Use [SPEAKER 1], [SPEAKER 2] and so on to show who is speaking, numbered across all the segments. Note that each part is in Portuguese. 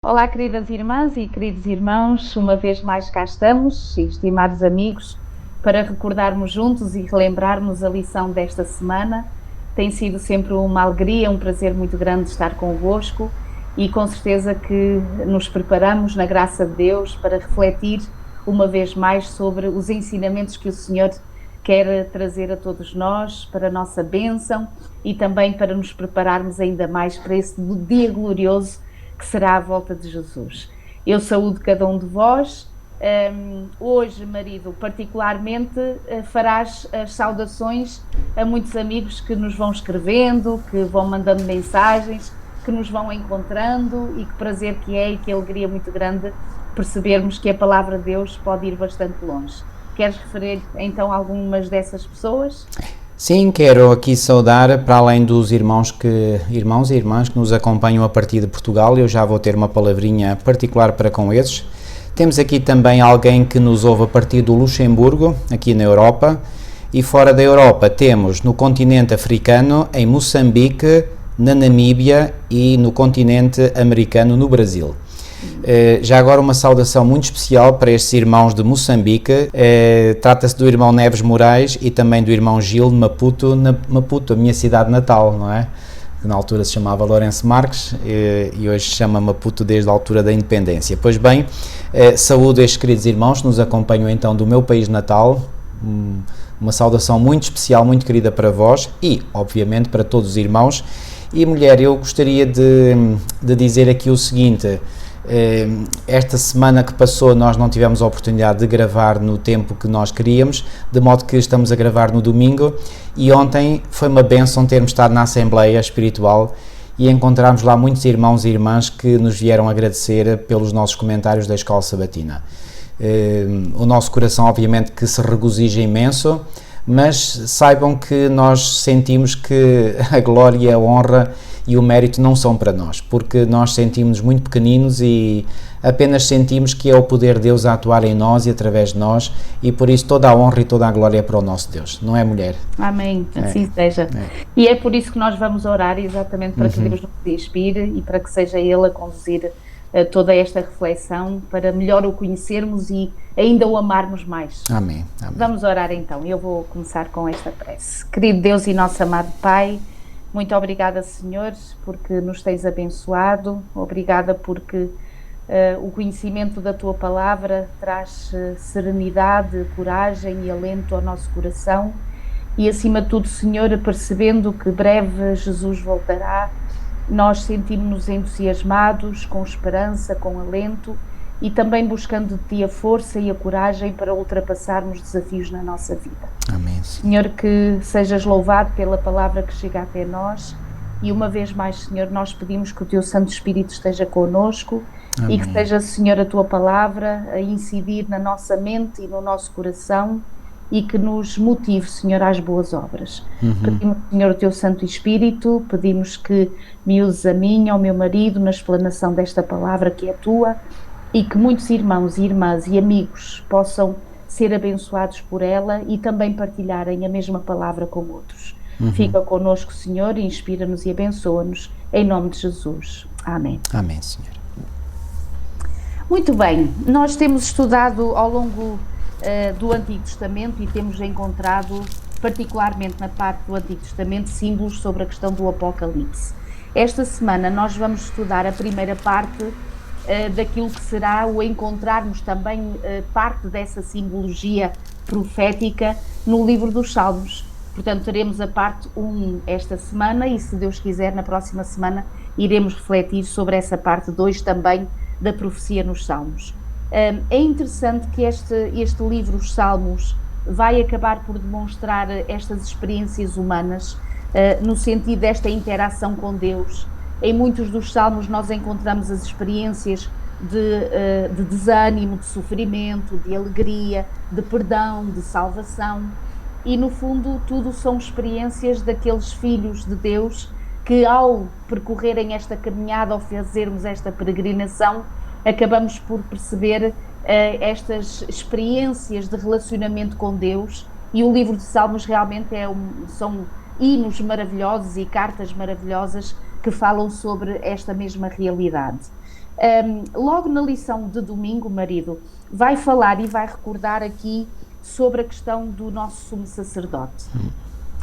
[SPEAKER 1] Olá, queridas irmãs e queridos irmãos, uma vez mais cá estamos, estimados amigos, para recordarmos juntos e relembrarmos a lição desta semana. Tem sido sempre uma alegria, um prazer muito grande estar convosco e com certeza que nos preparamos na graça de Deus para refletir uma vez mais sobre os ensinamentos que o Senhor quer trazer a todos nós, para a nossa bênção e também para nos prepararmos ainda mais para esse dia glorioso que será a volta de Jesus. Eu saúdo cada um de vós. Hoje, marido, particularmente, farás as saudações a muitos amigos que nos vão escrevendo, que vão mandando mensagens, que nos vão encontrando, e que prazer que é e que alegria muito grande percebermos que a palavra de Deus pode ir bastante longe. Queres referir então algumas dessas pessoas?
[SPEAKER 2] Sim, quero aqui saudar, para além dos irmãos e irmãs que nos acompanham a partir de Portugal, eu já vou ter uma palavrinha particular para com esses. Temos aqui também alguém que nos ouve a partir do Luxemburgo, aqui na Europa, e fora da Europa temos no continente africano, em Moçambique, na Namíbia e no continente americano, no Brasil. Já agora uma saudação muito especial para estes irmãos de Moçambique. Trata-se do irmão Neves Moraes e também do irmão Gil de Maputo, Maputo, a minha cidade natal, não é? Que na altura se chamava Lourenço Marques e hoje se chama Maputo desde a altura da independência. Pois bem, saúdo estes queridos irmãos que nos acompanham então do meu país natal. Uma saudação muito especial, muito querida para vós e, obviamente, para todos os irmãos. E mulher, eu gostaria de dizer aqui o seguinte. Esta semana que passou nós não tivemos a oportunidade de gravar no tempo que nós queríamos, de modo que estamos a gravar no domingo, e ontem foi uma bênção termos estado na Assembleia Espiritual e encontrarmos lá muitos irmãos e irmãs que nos vieram agradecer pelos nossos comentários da Escola Sabatina. O nosso coração obviamente que se regozija imenso, mas saibam que nós sentimos que a glória, a honra e o mérito não são para nós, porque nós sentimos-nos muito pequeninos e apenas sentimos que é o poder de Deus a atuar em nós e através de nós, e por isso toda a honra e toda a glória é para o nosso Deus, não é, mulher?
[SPEAKER 1] Amém, assim seja. E é por isso que nós vamos orar, exatamente para que Deus nos inspire e para que seja Ele a conduzir toda esta reflexão, para melhor o conhecermos e ainda o amarmos mais.
[SPEAKER 2] Amém. Amém.
[SPEAKER 1] Vamos orar então. Eu vou começar com esta prece. Querido Deus e nosso amado Pai, muito obrigada, Senhor, porque nos tens abençoado. Obrigada porque o conhecimento da Tua Palavra traz serenidade, coragem e alento ao nosso coração. E, acima de tudo, Senhor, percebendo que breve Jesus voltará, nós sentimos-nos entusiasmados, com esperança, com alento e também buscando de Ti a força e a coragem para ultrapassarmos desafios na nossa vida.
[SPEAKER 2] Amém.
[SPEAKER 1] Senhor, que sejas louvado pela palavra que chega até nós e uma vez mais, Senhor, nós pedimos que o Teu Santo Espírito esteja connosco. Amém. E que seja, Senhor, a Tua palavra a incidir na nossa mente e no nosso coração e que nos motive, Senhor, às boas obras. Pedimos, Senhor, o Teu Santo Espírito, pedimos que me uses a mim, ao meu marido, na explanação desta palavra que é Tua, e que muitos irmãos e irmãs e amigos possam ser abençoados por ela e também partilharem a mesma palavra com outros. Fica connosco, Senhor, inspira-nos e abençoa-nos, em nome de Jesus. Amém.
[SPEAKER 2] Amém, Senhor.
[SPEAKER 1] Muito bem, nós temos estudado ao longo do Antigo Testamento e temos encontrado, particularmente na parte do Antigo Testamento, símbolos sobre a questão do Apocalipse. Esta semana nós vamos estudar a primeira parte daquilo que será o encontrarmos também parte dessa simbologia profética no livro dos Salmos. Portanto, teremos a parte 1 esta semana e, se Deus quiser, na próxima semana iremos refletir sobre essa parte 2 também da profecia nos Salmos. É interessante que este livro, os Salmos, vai acabar por demonstrar estas experiências humanas no sentido desta interação com Deus. Em muitos dos salmos nós encontramos as experiências de desânimo, de sofrimento, de alegria, de perdão, de salvação. E no fundo tudo são experiências daqueles filhos de Deus que, ao percorrerem esta caminhada, ao fazermos esta peregrinação, acabamos por perceber estas experiências de relacionamento com Deus. E o livro de Salmos realmente são hinos maravilhosos e cartas maravilhosas que falam sobre esta mesma realidade. Logo na lição de domingo, marido, vai falar e vai recordar aqui sobre a questão do nosso sumo sacerdote.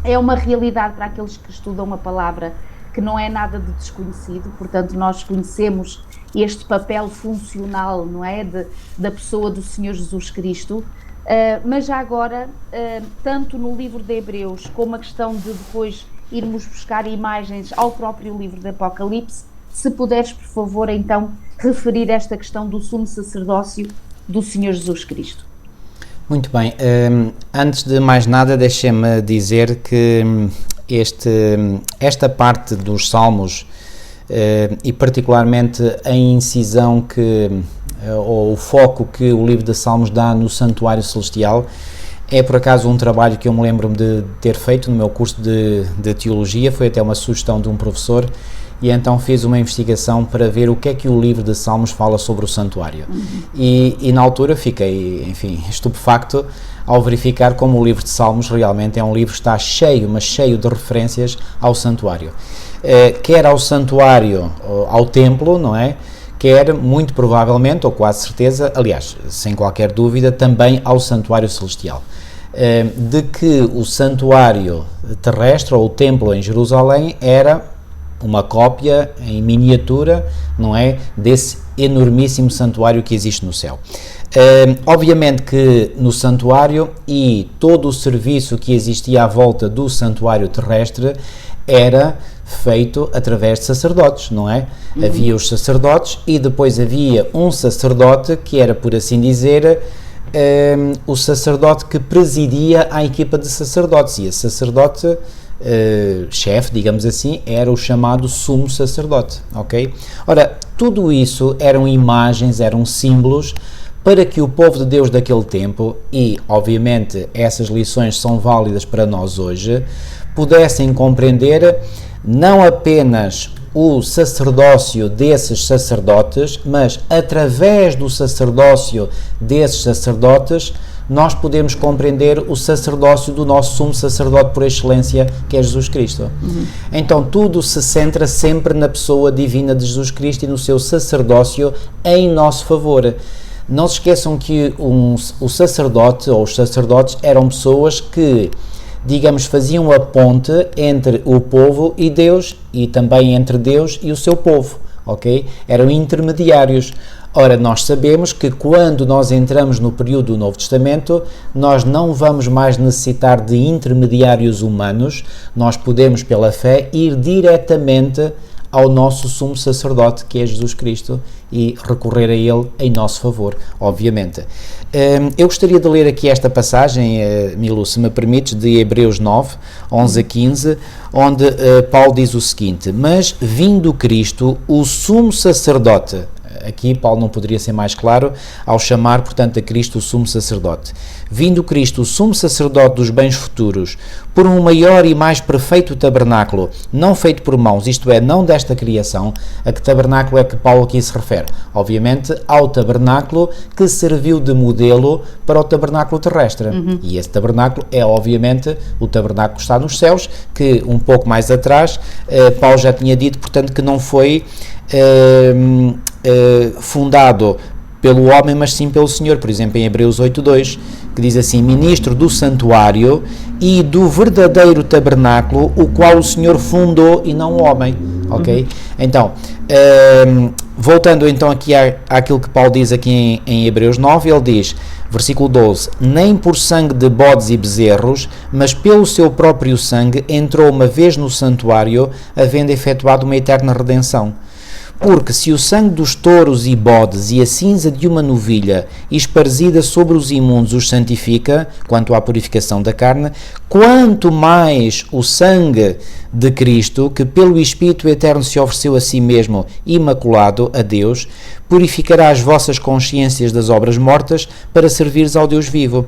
[SPEAKER 1] É uma realidade para aqueles que estudam a palavra que não é nada de desconhecido, portanto nós conhecemos este papel funcional, não é, da pessoa do Senhor Jesus Cristo, mas já agora, tanto no livro de Hebreus como a questão de depois irmos buscar imagens ao próprio livro de Apocalipse, se puderes, por favor, então, referir esta questão do sumo sacerdócio do Senhor Jesus Cristo.
[SPEAKER 2] Muito bem, antes de mais nada deixem-me dizer que esta parte dos Salmos e particularmente a incisão ou o foco que o livro de Salmos dá no Santuário Celestial é por acaso um trabalho que eu me lembro de ter feito no meu curso de Teologia, foi até uma sugestão de um professor, e então fiz uma investigação para ver o que é que o livro de Salmos fala sobre o santuário. E na altura fiquei, enfim, estupefacto ao verificar como o livro de Salmos realmente é um livro que está cheio, mas cheio de referências ao santuário. Quer ao santuário, ao templo, não é? Quer, muito provavelmente, ou quase certeza, aliás, sem qualquer dúvida, também ao santuário celestial. De que o santuário terrestre, ou o templo em Jerusalém, era uma cópia em miniatura, não é, desse enormíssimo santuário que existe no céu. Obviamente que no santuário e todo o serviço que existia à volta do santuário terrestre era feito através de sacerdotes, não é? Havia os sacerdotes e depois havia um sacerdote que era, por assim dizer, o sacerdote que presidia a equipa de sacerdotes, e esse sacerdote chefe, digamos assim, era o chamado sumo sacerdote, ok? Ora, tudo isso eram imagens, eram símbolos para que o povo de Deus daquele tempo, e obviamente essas lições são válidas para nós hoje, pudessem compreender não apenas o sacerdócio desses sacerdotes, mas através do sacerdócio desses sacerdotes nós podemos compreender o sacerdócio do nosso sumo sacerdote por excelência, que é Jesus Cristo. Então tudo se centra sempre na pessoa divina de Jesus Cristo e no seu sacerdócio em nosso favor. Não se esqueçam que o sacerdote ou os sacerdotes eram pessoas que, digamos, faziam a ponte entre o povo e Deus, e também entre Deus e o seu povo, ok? Eram intermediários. Ora, nós sabemos que quando nós entramos no período do Novo Testamento, nós não vamos mais necessitar de intermediários humanos, nós podemos, pela fé, ir diretamente ao nosso sumo sacerdote, que é Jesus Cristo, e recorrer a ele em nosso favor, obviamente. Eu gostaria de ler aqui esta passagem, Milu, se me permites, de Hebreus 9, 11 a 15, onde Paulo diz o seguinte: mas vindo Cristo, o sumo sacerdote, aqui Paulo não poderia ser mais claro ao chamar, portanto, a Cristo o sumo sacerdote. Vindo Cristo, o sumo sacerdote dos bens futuros, por um maior e mais perfeito tabernáculo, não feito por mãos, isto é, não desta criação. A que tabernáculo é que Paulo aqui se refere? Obviamente ao tabernáculo que serviu de modelo para o tabernáculo terrestre. E esse tabernáculo é, obviamente, o tabernáculo que está nos céus, que um pouco mais atrás Paulo já tinha dito, portanto, que não foi fundado pelo homem, mas sim pelo Senhor. Por exemplo, em Hebreus 8.2, que diz assim: ministro do santuário e do verdadeiro tabernáculo, o qual o Senhor fundou e não o homem, ok? Então, voltando então aqui àquilo que Paulo diz aqui em Hebreus 9, ele diz, versículo 12, nem por sangue de bodes e bezerros, mas pelo seu próprio sangue entrou uma vez no santuário, havendo efetuado uma eterna redenção. Porque se o sangue dos touros e bodes e a cinza de uma novilha esparzida sobre os imundos os santifica, quanto à purificação da carne, quanto mais o sangue de Cristo, que pelo Espírito Eterno se ofereceu a si mesmo imaculado a Deus, purificará as vossas consciências das obras mortas para servires ao Deus vivo.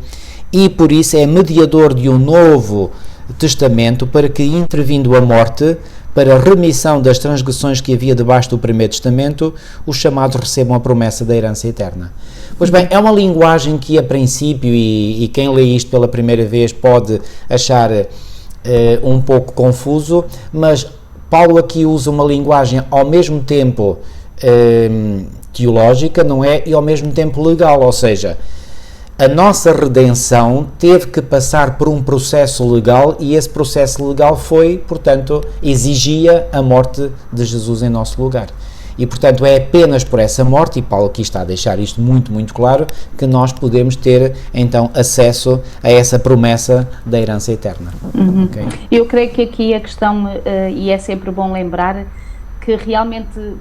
[SPEAKER 2] E por isso é mediador de um novo testamento, para que, intervindo a morte, para a remissão das transgressões que havia debaixo do primeiro testamento, os chamados recebam a promessa da herança eterna. Pois bem, é uma linguagem que a princípio, e quem lê isto pela primeira vez pode achar um pouco confuso, mas Paulo aqui usa uma linguagem ao mesmo tempo teológica, não é? E ao mesmo tempo legal, ou seja, a nossa redenção teve que passar por um processo legal e esse processo legal foi, portanto, exigia a morte de Jesus em nosso lugar. E, portanto, é apenas por essa morte, e Paulo aqui está a deixar isto muito, muito claro, que nós podemos ter, então, acesso a essa promessa da herança eterna.
[SPEAKER 1] Okay? Eu creio que aqui a questão, e é sempre bom lembrar, que realmente,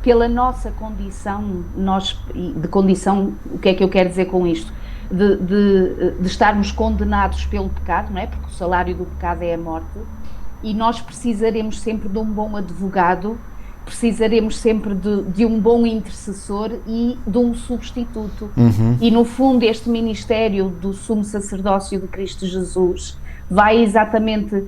[SPEAKER 1] pela nossa condição, o que é que eu quero dizer com isto? De estarmos condenados pelo pecado, não é? Porque o salário do pecado é a morte, e nós precisaremos sempre de um bom advogado, precisaremos sempre de um bom intercessor e de um substituto. E no fundo este ministério do sumo sacerdócio de Cristo Jesus vai exatamente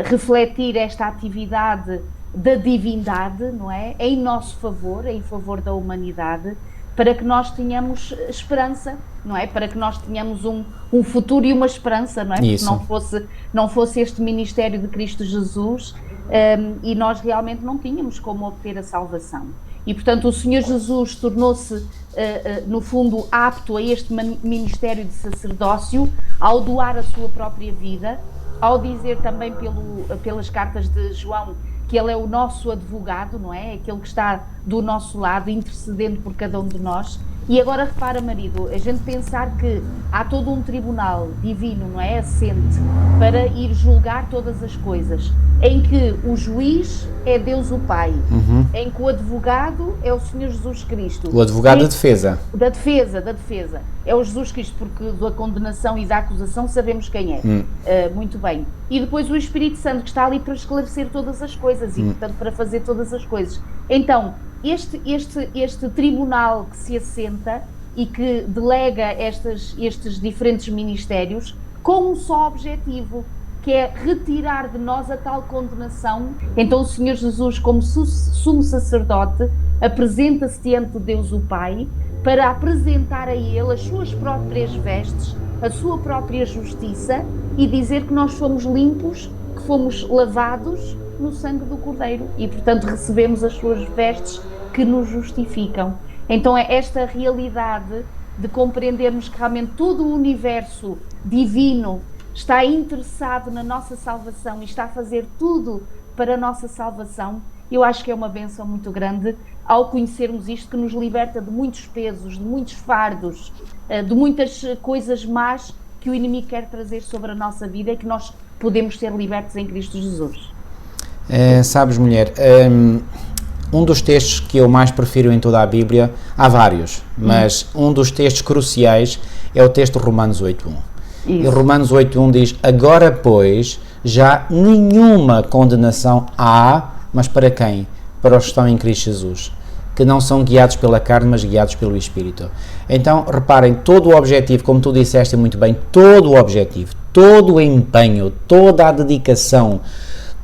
[SPEAKER 1] refletir esta atividade da divindade, não é? Em nosso favor, em favor da humanidade, para que nós tenhamos esperança, não é? Para que nós tenhamos um futuro e uma esperança, não é?
[SPEAKER 2] Isso.
[SPEAKER 1] Porque não fosse este ministério de Cristo Jesus, e nós realmente não tínhamos como obter a salvação. E, portanto, o Senhor Jesus tornou-se, no fundo, apto a este ministério de sacerdócio ao doar a sua própria vida, ao dizer também pelas cartas de João que ele é o nosso advogado, não é? Aquele que está do nosso lado, intercedendo por cada um de nós. E agora repara, marido, a gente pensar que há todo um tribunal divino, não é? Assente para ir julgar todas as coisas, em que o juiz é Deus o Pai, em que o advogado é o Senhor Jesus Cristo.
[SPEAKER 2] O advogado da defesa.
[SPEAKER 1] Da defesa. É o Jesus Cristo, porque da condenação e da acusação sabemos quem é. Muito bem. E depois o Espírito Santo, que está ali para esclarecer todas as coisas e, portanto, para fazer todas as coisas. Então, este tribunal que se assenta e que delega estes diferentes ministérios com um só objetivo, que é retirar de nós a tal condenação. Então o Senhor Jesus, como sumo sacerdote, apresenta-se diante de Deus o Pai para apresentar a Ele as suas próprias vestes, a sua própria justiça, e dizer que nós fomos limpos, que fomos lavados no sangue do Cordeiro e, portanto, recebemos as suas vestes que nos justificam. Então é esta realidade de compreendermos que realmente todo o universo divino está interessado na nossa salvação e está a fazer tudo para a nossa salvação. Eu acho que é uma bênção muito grande ao conhecermos isto, que nos liberta de muitos pesos, de muitos fardos, de muitas coisas más que o inimigo quer trazer sobre a nossa vida, e que nós podemos ser libertos em Cristo Jesus.
[SPEAKER 2] Sabes, mulher, um dos textos que eu mais prefiro em toda a Bíblia, há vários, mas um dos textos cruciais é o texto de Romanos 8.1. E Romanos 8.1 diz: agora, pois, já nenhuma condenação há, mas para quem? Para os que estão em Cristo Jesus, que não são guiados pela carne, mas guiados pelo Espírito. Então, reparem, todo o objetivo, como tu disseste muito bem, todo o objetivo, todo o empenho, toda a dedicação,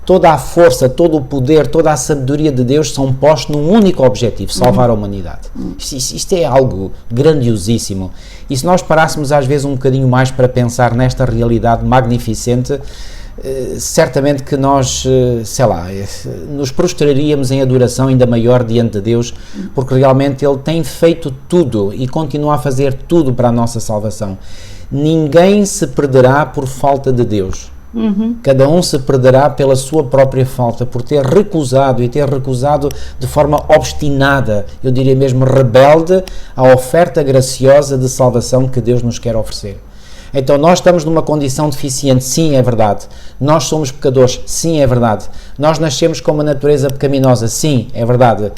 [SPEAKER 2] toda a força, todo o poder, toda a sabedoria de Deus são postos num único objetivo: salvar a humanidade. Isto é algo grandiosíssimo. E se nós parássemos às vezes um bocadinho mais para pensar nesta realidade magnificente, certamente que nós, nos prostraríamos em adoração ainda maior diante de Deus, porque realmente Ele tem feito tudo e continua a fazer tudo para a nossa salvação. Ninguém se perderá por falta de Deus. Cada um se perderá pela sua própria falta, por ter recusado de forma obstinada, eu diria mesmo rebelde, a oferta graciosa de salvação que Deus nos quer oferecer. Então nós estamos numa condição deficiente, sim, é verdade. Nós somos pecadores, sim, é verdade. Nós nascemos com uma natureza pecaminosa, sim, é verdade.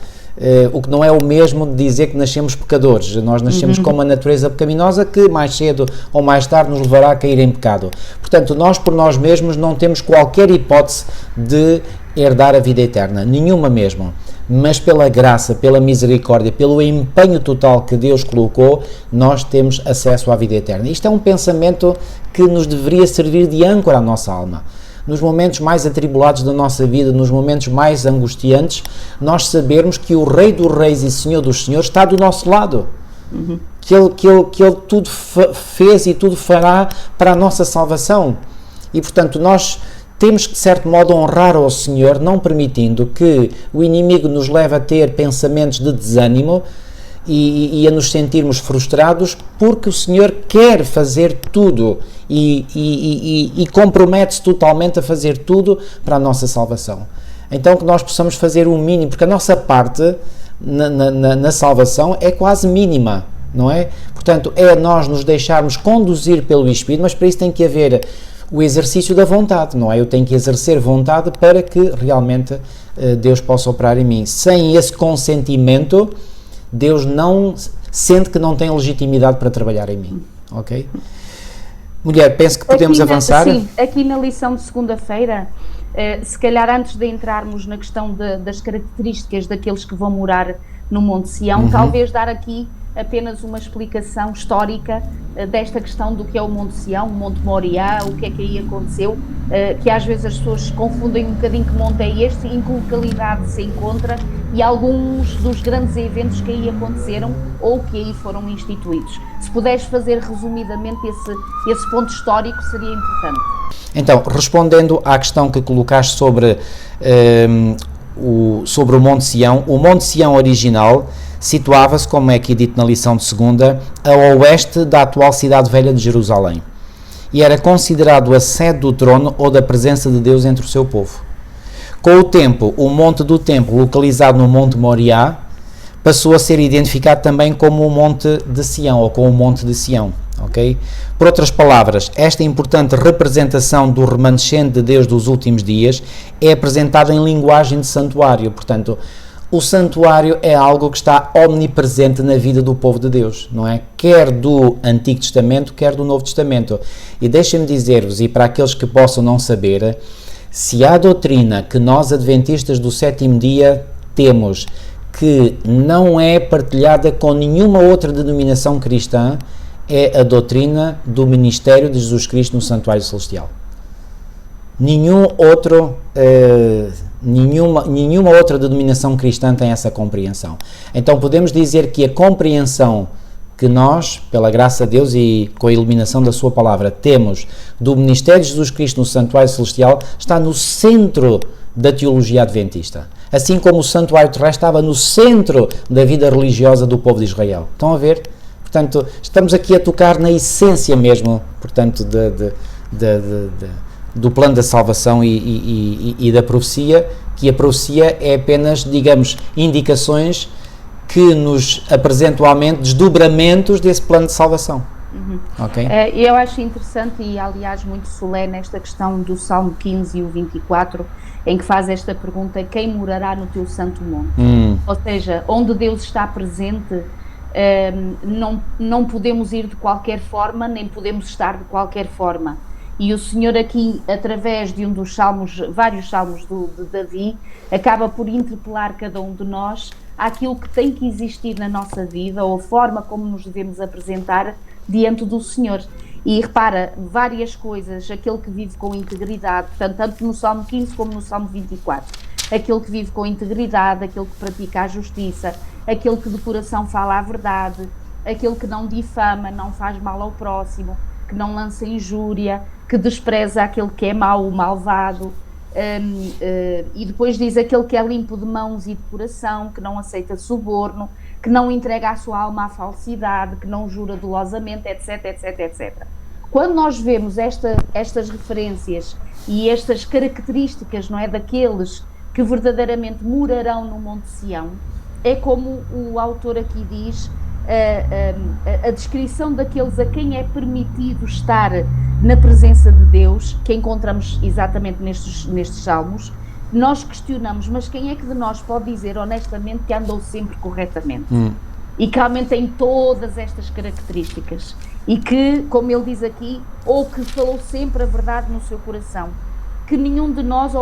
[SPEAKER 2] O que não é o mesmo de dizer que nascemos pecadores. Nós nascemos com uma natureza pecaminosa que mais cedo ou mais tarde nos levará a cair em pecado. Portanto, nós por nós mesmos não temos qualquer hipótese de herdar a vida eterna, nenhuma mesmo. Mas pela graça, pela misericórdia, pelo empenho total que Deus colocou, nós temos acesso à vida eterna. Isto é um pensamento que nos deveria servir de âncora à nossa alma. Nos momentos mais atribulados da nossa vida, nos momentos mais angustiantes, nós sabermos que o Rei dos Reis e Senhor dos Senhores está do nosso lado. Que Ele tudo fez e tudo fará para a nossa salvação. E, portanto, nós temos que, de certo modo, honrar ao Senhor, não permitindo que o inimigo nos leve a ter pensamentos de desânimo e a nos sentirmos frustrados, porque o Senhor quer fazer tudo e compromete-se totalmente a fazer tudo para a nossa salvação. Então que nós possamos fazer o mínimo, porque a nossa parte na salvação é quase mínima, não é? Portanto, é nós nos deixarmos conduzir pelo Espírito, mas para isso tem que haver o exercício da vontade, não é? Eu tenho que exercer vontade para que realmente Deus possa operar em mim. Sem esse consentimento, Deus não sente que não tem legitimidade para trabalhar em mim, ok? Mulher, penso que podemos avançar.
[SPEAKER 1] Sim, aqui na lição de segunda-feira, se calhar antes de entrarmos na questão das características daqueles que vão morar no Monte Sião, talvez dar aqui apenas uma explicação histórica desta questão do que é o Monte Sião, o Monte Moriá, o que é que aí aconteceu, que às vezes as pessoas confundem um bocadinho que monte é este, em que localidade se encontra e alguns dos grandes eventos que aí aconteceram ou que aí foram instituídos. Se puderes fazer resumidamente esse ponto histórico, seria importante.
[SPEAKER 2] Então, respondendo à questão que colocaste sobre o Monte Sião original situava-se, como é aqui dito na lição de segunda, a oeste da atual cidade velha de Jerusalém, e era considerado a sede do trono ou da presença de Deus entre o seu povo. Com o tempo, o Monte do Templo, localizado no Monte Moriá, passou a ser identificado também como o Monte de Sião, ou com o Monte de Sião, ok? Por outras palavras, esta importante representação do remanescente de Deus dos últimos dias é apresentada em linguagem de santuário. Portanto, o santuário é algo que está omnipresente na vida do povo de Deus, não é? Quer do Antigo Testamento, quer do Novo Testamento. E deixem-me dizer-vos, e para aqueles que possam não saber, se há doutrina que nós, adventistas do sétimo dia, temos, que não é partilhada com nenhuma outra denominação cristã, é a doutrina do ministério de Jesus Cristo no Santuário Celestial. Nenhuma outra denominação cristã tem essa compreensão. Então podemos dizer que a compreensão que nós, pela graça de Deus e com a iluminação da sua palavra, temos do ministério de Jesus Cristo no Santuário Celestial está no centro da teologia adventista. Assim como o santuário terrestre estava no centro da vida religiosa do povo de Israel. Estão a ver? Portanto, estamos aqui a tocar na essência mesmo, portanto, do plano da salvação e da profecia, que a profecia é apenas, digamos, indicações que nos apresentam atualmente desdobramentos desse plano de salvação. Okay?
[SPEAKER 1] Eu acho interessante e, aliás, muito solene esta questão do Salmo 15 e o 24, em que faz esta pergunta: quem morará no teu santo monte? Ou seja, onde Deus está presente, não podemos ir de qualquer forma, nem podemos estar de qualquer forma. E o Senhor aqui, através de um dos salmos, vários salmos de Davi, acaba por interpelar cada um de nós àquilo que tem que existir na nossa vida, ou a forma como nos devemos apresentar diante do Senhor. E repara, várias coisas, aquele que vive com integridade, portanto, tanto no Salmo 15 como no Salmo 24, aquele que vive com integridade, aquele que pratica a justiça, aquele que de coração fala a verdade, aquele que não difama, não faz mal ao próximo, que não lança injúria, que despreza aquele que é mau, o malvado, e depois diz aquele que é limpo de mãos e de coração, que não aceita suborno, que não entrega a sua alma à falsidade, que não jura dolosamente, etc, etc, etc. Quando nós vemos estas referências e estas características, não é, daqueles que verdadeiramente morarão no Monte Sião, é como o autor aqui diz, a descrição daqueles a quem é permitido estar na presença de Deus, que encontramos exatamente nestes salmos. Nós questionamos, mas quem é que de nós pode dizer honestamente que andou sempre corretamente? E que realmente tem todas estas características e que, como ele diz aqui, ou que falou sempre a verdade no seu coração, que nenhum de nós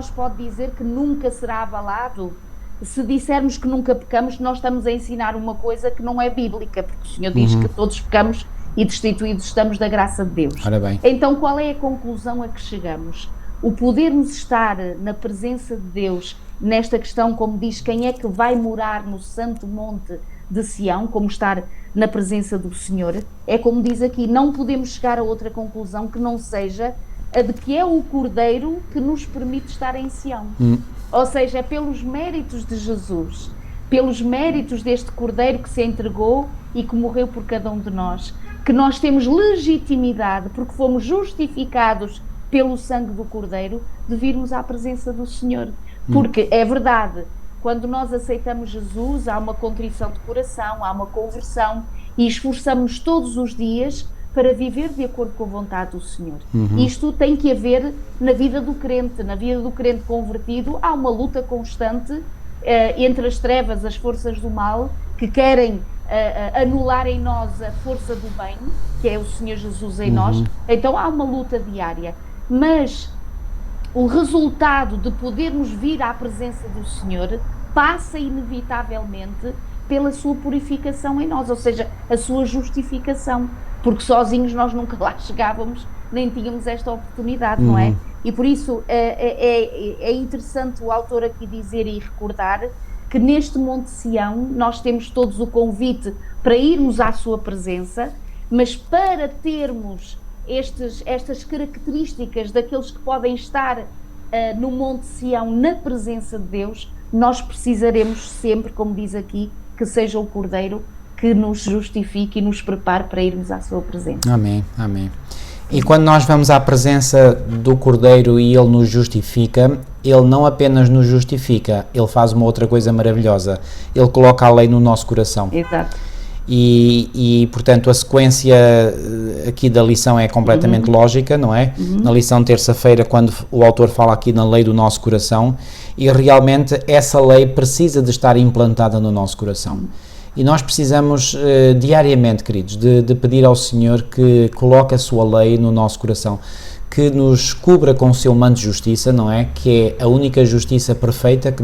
[SPEAKER 1] pode dizer que nunca será abalado. Se dissermos que nunca pecamos, nós estamos a ensinar uma coisa que não é bíblica, porque o Senhor diz que todos pecamos e destituídos estamos da graça de Deus.
[SPEAKER 2] Ora bem.
[SPEAKER 1] Então qual é a conclusão a que chegamos? O podermos estar na presença de Deus, nesta questão, como diz, quem é que vai morar no santo monte de Sião, como estar na presença do Senhor, é como diz aqui, não podemos chegar a outra conclusão que não seja de que é o Cordeiro que nos permite estar em Sião. Ou seja, é pelos méritos de Jesus, pelos méritos deste Cordeiro que se entregou e que morreu por cada um de nós, que nós temos legitimidade, porque fomos justificados pelo sangue do Cordeiro, de virmos à presença do Senhor. Porque é verdade, quando nós aceitamos Jesus, há uma contrição de coração, há uma conversão, e esforçamos todos os dias para viver de acordo com a vontade do Senhor. Isto tem que haver na vida do crente convertido. Há uma luta constante entre as trevas, as forças do mal, que querem anular em nós a força do bem, que é o Senhor Jesus em nós. Então há uma luta diária, mas o resultado de podermos vir à presença do Senhor passa inevitavelmente pela sua purificação em nós, ou seja, a sua justificação, porque sozinhos nós nunca lá chegávamos, nem tínhamos esta oportunidade, não é? E por isso é interessante o autor aqui dizer e recordar que neste Monte Sião nós temos todos o convite para irmos à sua presença, mas para termos estas características daqueles que podem estar no Monte Sião, na presença de Deus, nós precisaremos sempre, como diz aqui, que seja o Cordeiro que nos justifique e nos prepare para irmos à sua presença.
[SPEAKER 2] Amém, amém. E quando nós vamos à presença do Cordeiro e Ele nos justifica, Ele não apenas nos justifica, Ele faz uma outra coisa maravilhosa, Ele coloca a lei no nosso coração.
[SPEAKER 1] Exato.
[SPEAKER 2] E portanto, a sequência aqui da lição é completamente lógica, não é? Na lição de terça-feira, quando o autor fala aqui na lei do nosso coração, e realmente essa lei precisa de estar implantada no nosso coração. E nós precisamos diariamente, queridos, de pedir ao Senhor que coloque a sua lei no nosso coração, que nos cubra com o seu manto de justiça, não é? Que é a única justiça perfeita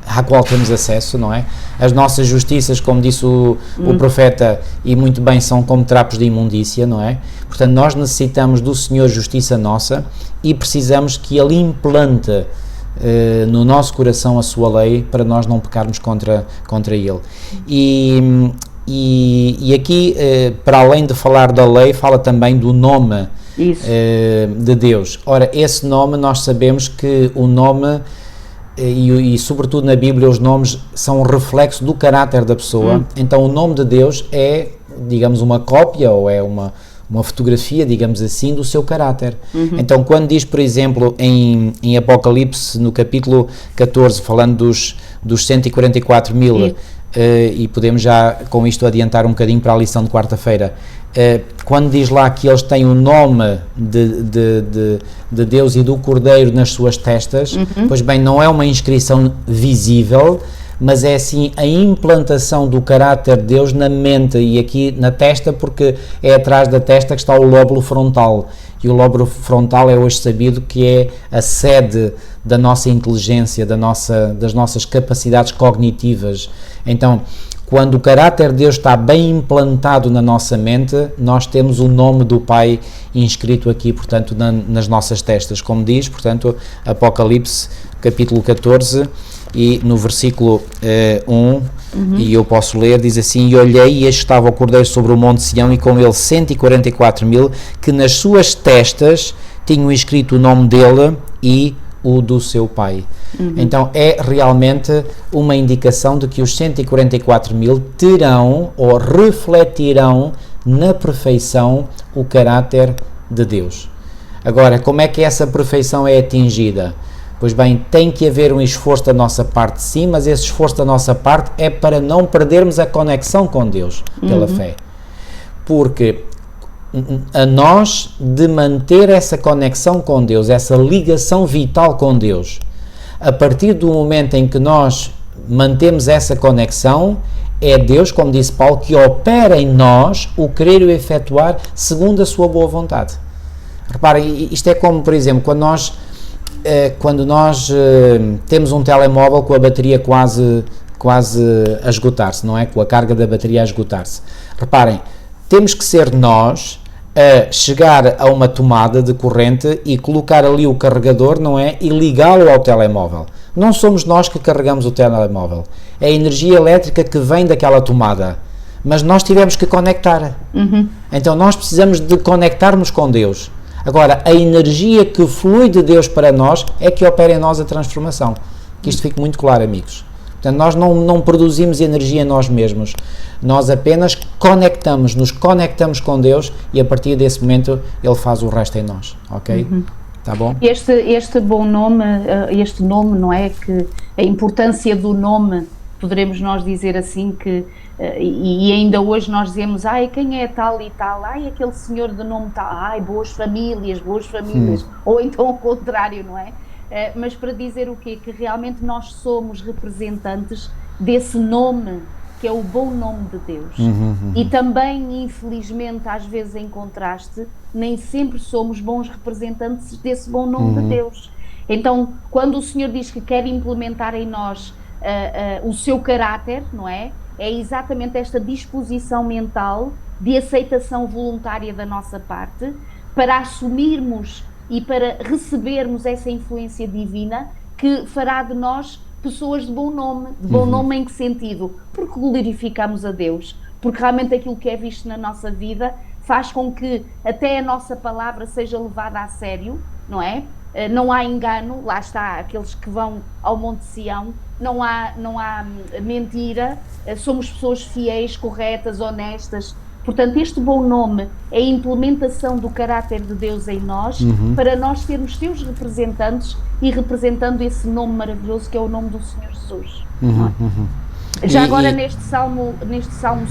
[SPEAKER 2] à qual temos acesso, não é? As nossas justiças, como disse o profeta, e muito bem, são como trapos de imundícia, não é? Portanto, nós necessitamos do Senhor justiça nossa e precisamos que Ele implante no nosso coração a sua lei para nós não pecarmos contra Ele. E aqui, para além de falar da lei, fala também do nome de Deus. Ora, esse nome, nós sabemos que o nome, e sobretudo na Bíblia, os nomes são um reflexo do caráter da pessoa. Então o nome de Deus é, digamos, uma cópia, ou é uma fotografia, digamos assim, do seu caráter. Então quando diz, por exemplo, em Apocalipse, no capítulo 14, falando dos 144 mil, e podemos já com isto adiantar um bocadinho para a lição de quarta-feira, quando diz lá que eles têm o nome de Deus e do Cordeiro nas suas testas, pois bem, não é uma inscrição visível, mas é assim a implantação do caráter de Deus na mente e aqui na testa, porque é atrás da testa que está o lóbulo frontal, e o lóbulo frontal é hoje sabido que é a sede da nossa inteligência, das nossas capacidades cognitivas. Então, quando o caráter de Deus está bem implantado na nossa mente, nós temos o nome do Pai inscrito aqui, portanto, nas nossas testas, como diz, portanto, Apocalipse, capítulo 14, e no versículo 1, e eu posso ler, diz assim: E olhei, e eis estava o Cordeiro sobre o monte Sião, e com ele 144 mil, que nas suas testas tinham escrito o nome dele e o do seu pai. Então é realmente uma indicação de que os 144 mil terão ou refletirão na perfeição o caráter de Deus. Agora, como é que essa perfeição é atingida? Pois bem, tem que haver um esforço da nossa parte, sim, mas esse esforço da nossa parte é para não perdermos a conexão com Deus pela fé. Porque a nós de manter essa conexão com Deus, essa ligação vital com Deus, a partir do momento em que nós mantemos essa conexão, é Deus, como disse Paulo, que opera em nós o querer e o efetuar segundo a sua boa vontade. Reparem, isto é como, por exemplo, quando nós temos um telemóvel com a bateria quase a esgotar-se, não é? Com a carga da bateria a esgotar-se. Reparem, temos que ser nós a chegar a uma tomada de corrente e colocar ali o carregador, não é? E ligá-lo ao telemóvel. Não somos nós que carregamos o telemóvel. É a energia elétrica que vem daquela tomada. Mas nós tivemos que conectar. Então nós precisamos de conectarmos com Deus. Agora, a energia que flui de Deus para nós é que opera em nós a transformação. Que isto fique muito claro, amigos. Portanto, nós não produzimos energia em nós mesmos. Nós apenas nos conectamos com Deus e a partir desse momento Ele faz o resto em nós, ok? Tá bom?
[SPEAKER 1] Este bom nome, este nome, não é? Que a importância do nome, poderemos nós dizer assim que, e ainda hoje nós dizemos, ai, quem é tal e tal? Ai, aquele senhor de nome tal, ai, boas famílias, ou então o contrário, não é? Mas para dizer o quê? Que realmente nós somos representantes desse nome, que é o bom nome de Deus. E também, infelizmente, às vezes em contraste, nem sempre somos bons representantes desse bom nome de Deus. Então, quando o Senhor diz que quer implementar em nós o seu caráter, não é? É exatamente esta disposição mental de aceitação voluntária da nossa parte para assumirmos e para recebermos essa influência divina que fará de nós pessoas de bom nome. De bom nome em que sentido? Porque glorificamos a Deus, porque realmente aquilo que é visto na nossa vida faz com que até a nossa palavra seja levada a sério, não é? Não há engano, lá está, aqueles que vão ao Monte Sião, não há mentira, somos pessoas fiéis, corretas, honestas. Portanto, este bom nome é a implementação do caráter de Deus em nós, para nós sermos seus representantes e representando esse nome maravilhoso que é o nome do Senhor Jesus. Já agora neste Salmo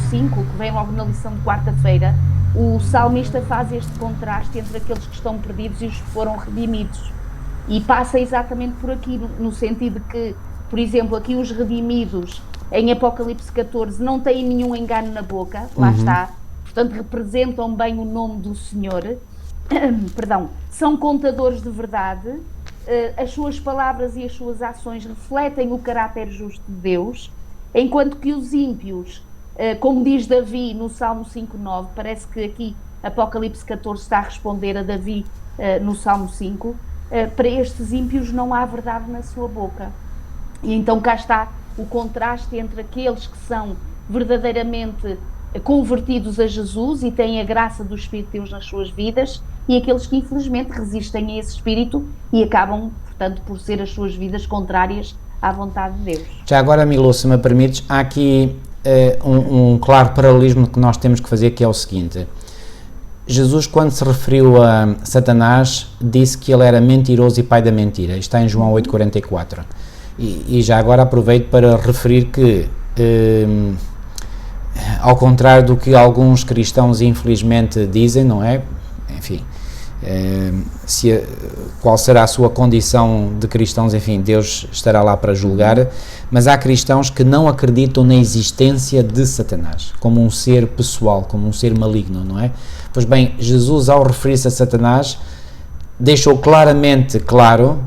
[SPEAKER 1] 5, que vem logo na lição de quarta-feira, o salmista faz este contraste entre aqueles que estão perdidos e os que foram redimidos. E passa exatamente por aqui, no sentido que, por exemplo, aqui os redimidos, em Apocalipse 14, não têm nenhum engano na boca, lá está, portanto representam bem o nome do Senhor, perdão, são contadores de verdade, as suas palavras e as suas ações refletem o caráter justo de Deus, enquanto que os ímpios, como diz Davi no Salmo 5:9, parece que aqui Apocalipse 14 está a responder a Davi no Salmo 5, para estes ímpios não há verdade na sua boca. E então cá está o contraste entre aqueles que são verdadeiramente convertidos a Jesus e têm a graça do Espírito de Deus nas suas vidas e aqueles que infelizmente resistem a esse Espírito e acabam, portanto, por ser as suas vidas contrárias à vontade de Deus.
[SPEAKER 2] Já agora, Milou, se me permites, há aqui um claro paralelismo que nós temos que fazer, que é o seguinte: Jesus, quando se referiu a Satanás, disse que ele era mentiroso e pai da mentira. Isto está em João 8,44. E já agora aproveito para referir que, ao contrário do que alguns cristãos infelizmente dizem, não é? Enfim, qual será a sua condição de cristãos, enfim, Deus estará lá para julgar, mas há cristãos que não acreditam na existência de Satanás, como um ser pessoal, como um ser maligno, não é? Pois bem, Jesus, ao referir-se a Satanás, deixou claramente claro,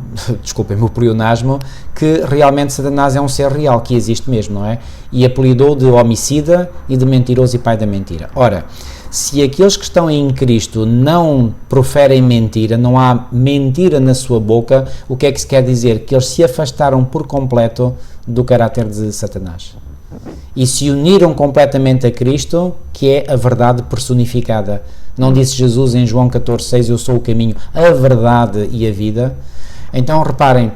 [SPEAKER 2] desculpem-me o pleonasmo, que realmente Satanás é um ser real, que existe mesmo, não é? E apelidou de homicida e de mentiroso e pai da mentira. Ora, se aqueles que estão em Cristo não proferem mentira, não há mentira na sua boca, o que é que se quer dizer? Que eles se afastaram por completo do caráter de Satanás. E se uniram completamente a Cristo, que é a verdade personificada. Não disse Jesus em João 14,6, eu sou o caminho, a verdade e a vida? Então reparem,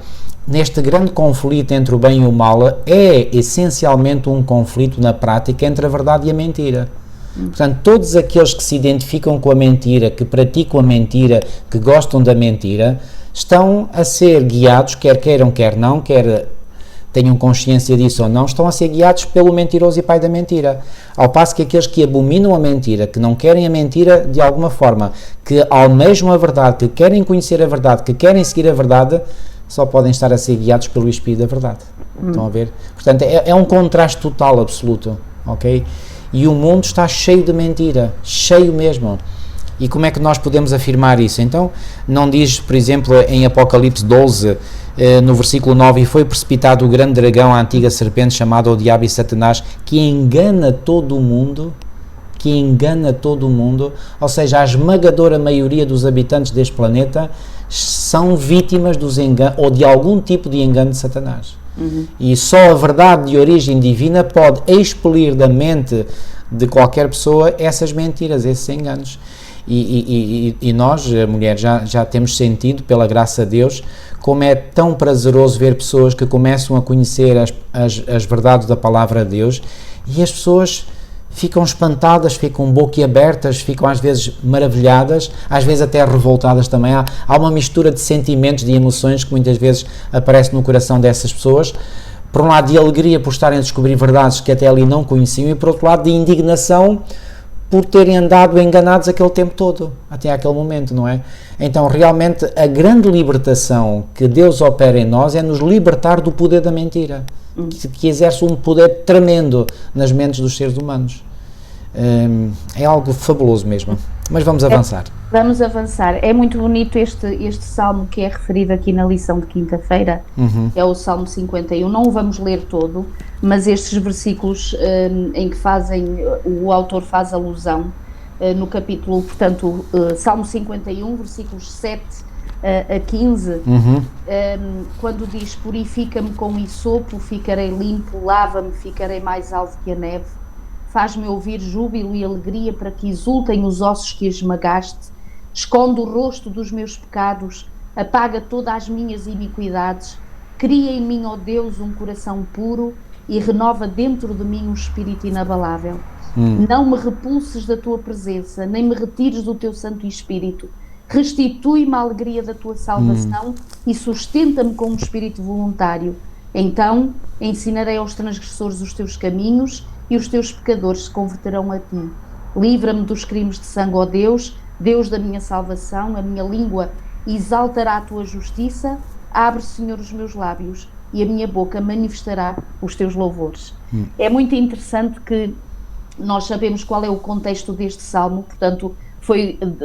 [SPEAKER 2] neste grande conflito entre o bem e o mal, é essencialmente um conflito na prática entre a verdade e a mentira. Portanto, todos aqueles que se identificam com a mentira, que praticam a mentira, que gostam da mentira, estão a ser guiados, quer queiram, quer não, quer tenham consciência disso ou não, estão a ser guiados pelo mentiroso e pai da mentira. Ao passo que aqueles que abominam a mentira, que não querem a mentira de alguma forma, que almejam a verdade, que querem conhecer a verdade, que querem seguir a verdade, só podem estar a ser guiados pelo Espírito da verdade. Estão a ver? Portanto, é um contraste total, absoluto, ok? E o mundo está cheio de mentira, cheio mesmo. E como é que nós podemos afirmar isso? Então, não diz, por exemplo, em Apocalipse 12, no versículo 9, e foi precipitado o grande dragão, a antiga serpente, chamado o Diabo e Satanás, que engana todo o mundo, ou seja, a esmagadora maioria dos habitantes deste planeta são vítimas dos enganos, ou de algum tipo de engano de Satanás. E só a verdade de origem divina pode expelir da mente de qualquer pessoa essas mentiras, esses enganos. E nós, mulheres, já temos sentido, pela graça de Deus, como é tão prazeroso ver pessoas que começam a conhecer as verdades da palavra de Deus, e as pessoas ficam espantadas, ficam boquiabertas, ficam às vezes maravilhadas, às vezes até revoltadas também. Há uma mistura de sentimentos, de emoções que muitas vezes aparece no coração dessas pessoas. Por um lado, de alegria por estarem a descobrir verdades que até ali não conheciam, e por outro lado, de indignação por terem andado enganados aquele tempo todo, até aquele momento, não é? Então, realmente, a grande libertação que Deus opera em nós é nos libertar do poder da mentira, que exerce um poder tremendo nas mentes dos seres humanos. É algo fabuloso mesmo. Mas vamos avançar.
[SPEAKER 1] Vamos avançar. É muito bonito este salmo que é referido aqui na lição de quinta-feira, é o Salmo 51. Não o vamos ler todo, mas estes versículos em que o autor faz alusão no capítulo, portanto, Salmo 51, versículos 7 a 15, quando diz: purifica-me com hisopo, ficarei limpo, lava-me, ficarei mais alvo que a neve. Faz-me ouvir júbilo e alegria para que exultem os ossos que esmagaste. Esconde o rosto dos meus pecados, apaga todas as minhas iniquidades. Cria em mim, ó Deus, um coração puro e renova dentro de mim um espírito inabalável. Não me repulses da tua presença, nem me retires do teu Santo Espírito. Restitui-me a alegria da tua salvação e sustenta-me com um espírito voluntário. Então ensinarei aos transgressores os teus caminhos e os teus pecadores se converterão a ti. Livra-me dos crimes de sangue, ó Deus, Deus da minha salvação. A minha língua exaltará a tua justiça. Abre, Senhor, os meus lábios e a minha boca manifestará os teus louvores. É muito interessante que nós sabemos qual é o contexto deste salmo. Portanto,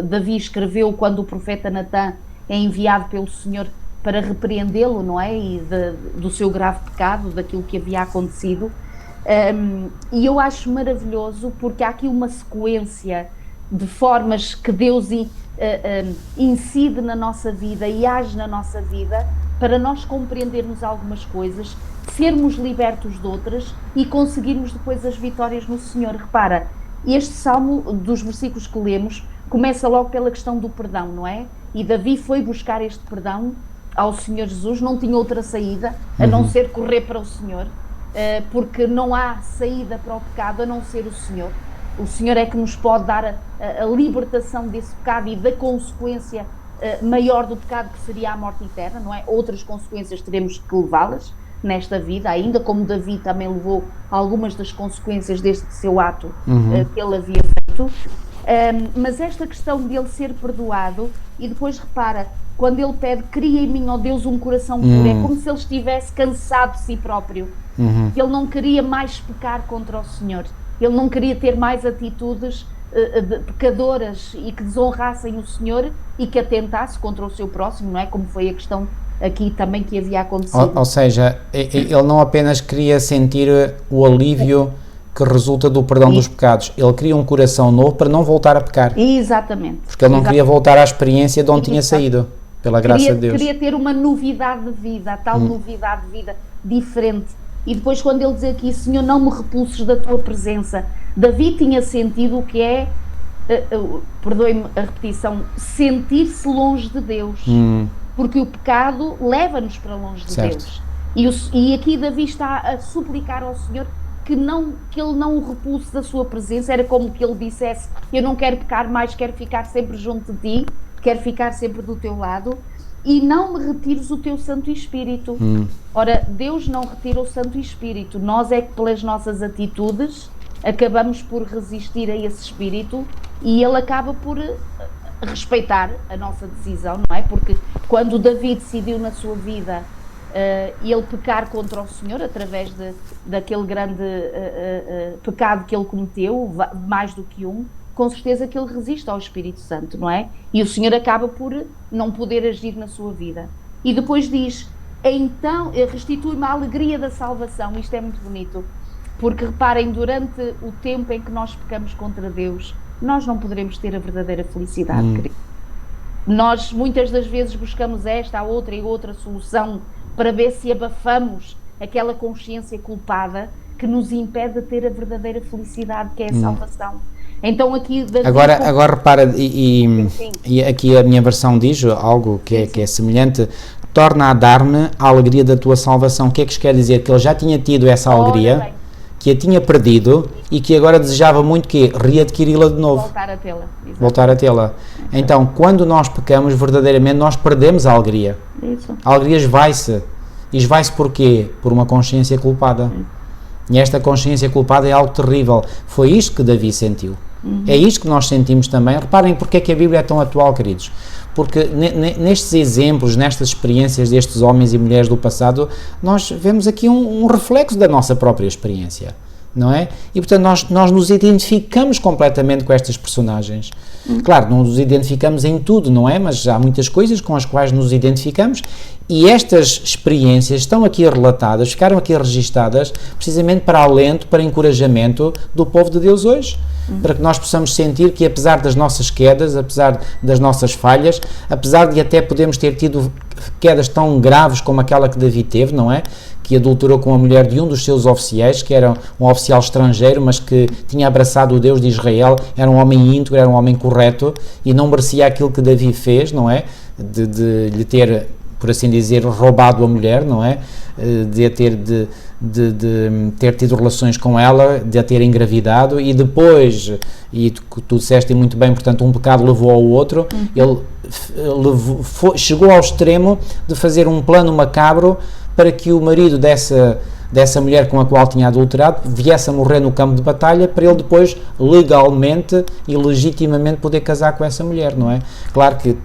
[SPEAKER 1] Davi escreveu quando o profeta Natã é enviado pelo Senhor para repreendê-lo, não é? E do seu grave pecado, daquilo que havia acontecido. E eu acho maravilhoso porque há aqui uma sequência de formas que Deus incide na nossa vida e age na nossa vida para nós compreendermos algumas coisas, sermos libertos de outras e conseguirmos depois as vitórias no Senhor. Repara, este salmo, dos versículos que lemos, começa logo pela questão do perdão, não é? E Davi foi buscar este perdão ao Senhor Jesus, não tinha outra saída a não ser correr para o Senhor, porque não há saída para o pecado a não ser o Senhor. O Senhor é que nos pode dar a libertação desse pecado e da consequência maior do pecado, que seria a morte eterna, não é? Outras consequências teremos que levá-las nesta vida, ainda como Davi também levou algumas das consequências deste seu ato que ele havia feito. Mas esta questão de ele ser perdoado, e depois repara, quando ele pede: cria em mim, ó Deus, um coração puro, é como se ele estivesse cansado de si próprio. Ele não queria mais pecar contra o Senhor, ele não queria ter mais atitudes pecadoras e que desonrassem o Senhor e que atentasse contra o seu próximo, não é? Como foi a questão aqui também que havia acontecido.
[SPEAKER 2] Ou seja, ele não apenas queria sentir o alívio que resulta do perdão dos pecados, ele queria um coração novo para não voltar a pecar.
[SPEAKER 1] Exatamente.
[SPEAKER 2] Porque ele não queria voltar à experiência de onde tinha saído, pela graça de Deus.
[SPEAKER 1] Queria ter uma novidade de vida, a tal novidade de vida diferente. E depois, quando ele diz aqui: Senhor, não me repulses da tua presença, Davi tinha sentido o que é, perdoe-me a repetição, sentir-se longe de Deus. Porque o pecado leva-nos para longe de Deus. E aqui Davi está a suplicar ao Senhor que ele não o repulse da sua presença. Era como que ele dissesse: eu não quero pecar mais, quero ficar sempre junto de ti, quero ficar sempre do teu lado, e não me retires o teu Santo Espírito. Ora, Deus não retira o Santo Espírito, nós é que pelas nossas atitudes acabamos por resistir a esse Espírito, e ele acaba por respeitar a nossa decisão, não é? Porque quando Davi decidiu na sua vida ele pecar contra o Senhor através daquele grande pecado que ele cometeu, mais do que um, com certeza que ele resiste ao Espírito Santo, não é? E o Senhor acaba por não poder agir na sua vida. E depois diz: então restitui-me a alegria da salvação. Isto é muito bonito, porque reparem, durante o tempo em que nós pecamos contra Deus, nós não poderemos ter a verdadeira felicidade, querido. Nós muitas das vezes buscamos esta, a outra e outra solução para ver se abafamos aquela consciência culpada que nos impede de ter a verdadeira felicidade, que é a salvação. Então aqui Davi...
[SPEAKER 2] Agora repara,
[SPEAKER 1] Sim.
[SPEAKER 2] e aqui a minha versão diz algo que é semelhante, torna a dar-me a alegria da tua salvação. O que é que isto quer dizer? Que ele já tinha tido essa alegria, que a tinha perdido e que agora desejava muito que readquiri-la de novo. Voltar a tê-la. Então, quando nós pecamos, verdadeiramente nós perdemos a alegria.
[SPEAKER 1] Isso.
[SPEAKER 2] A alegria esvai-se. E esvai-se porquê? Por uma consciência culpada. E esta consciência culpada é algo terrível. Foi isto que Davi sentiu. É isto que nós sentimos também. Reparem porque é que a Bíblia é tão atual, queridos. Porque nestes exemplos, nestas experiências destes homens e mulheres do passado, nós vemos aqui um reflexo da nossa própria experiência, não é? E portanto nós nos identificamos completamente com estas personagens. Claro, não nos identificamos em tudo, não é? Mas há muitas coisas com as quais nos identificamos e estas experiências estão aqui relatadas, ficaram aqui registadas precisamente para alento, para encorajamento do povo de Deus hoje. Para que nós possamos sentir que apesar das nossas quedas, apesar das nossas falhas, apesar de até podermos ter tido quedas tão graves como aquela que Davi teve, não é? Que adulterou com a mulher de um dos seus oficiais, que era um oficial estrangeiro, mas que tinha abraçado o Deus de Israel, era um homem íntegro, era um homem correto e não merecia aquilo que Davi fez, não é? De lhe ter, por assim dizer, roubado a mulher, não é? De ter tido relações com ela, de a ter engravidado e depois, e tu disseste muito bem, portanto um pecado levou ao outro, ele chegou ao extremo de fazer um plano macabro para que o marido dessa mulher com a qual tinha adulterado viesse a morrer no campo de batalha para ele depois legalmente e legitimamente poder casar com essa mulher, não é? Claro que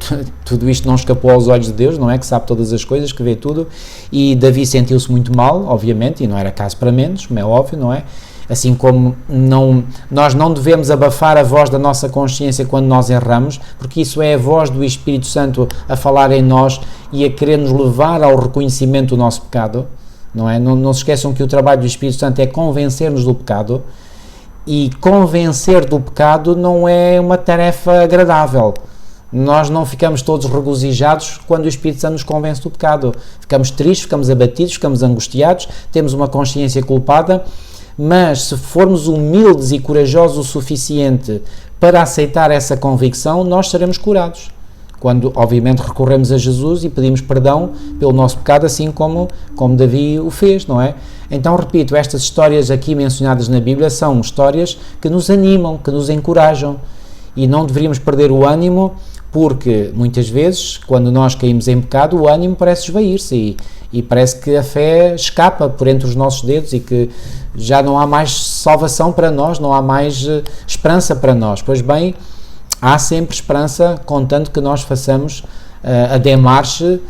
[SPEAKER 2] tudo isto não escapou aos olhos de Deus, não é? Que sabe todas as coisas, que vê tudo, e Davi sentiu-se muito mal, obviamente, e não era caso para menos, como é óbvio, não é? Assim como nós não devemos abafar a voz da nossa consciência quando nós erramos, porque isso é a voz do Espírito Santo a falar em nós e a querer nos levar ao reconhecimento do nosso pecado. Não é? Não se esqueçam que o trabalho do Espírito Santo é convencer-nos do pecado, e convencer do pecado não é uma tarefa agradável. Nós não ficamos todos regozijados quando o Espírito Santo nos convence do pecado. Ficamos tristes, ficamos abatidos, ficamos angustiados, temos uma consciência culpada, mas se formos humildes e corajosos o suficiente para aceitar essa convicção, nós seremos curados. Quando, obviamente, recorremos a Jesus e pedimos perdão pelo nosso pecado, assim como Davi o fez, não é? Então, repito, estas histórias aqui mencionadas na Bíblia são histórias que nos animam, que nos encorajam, e não deveríamos perder o ânimo, porque, muitas vezes, quando nós caímos em pecado, o ânimo parece esvair-se e parece que a fé escapa por entre os nossos dedos e que já não há mais salvação para nós, não há mais esperança para nós. Pois bem, há sempre esperança, contanto que nós façamos a démarche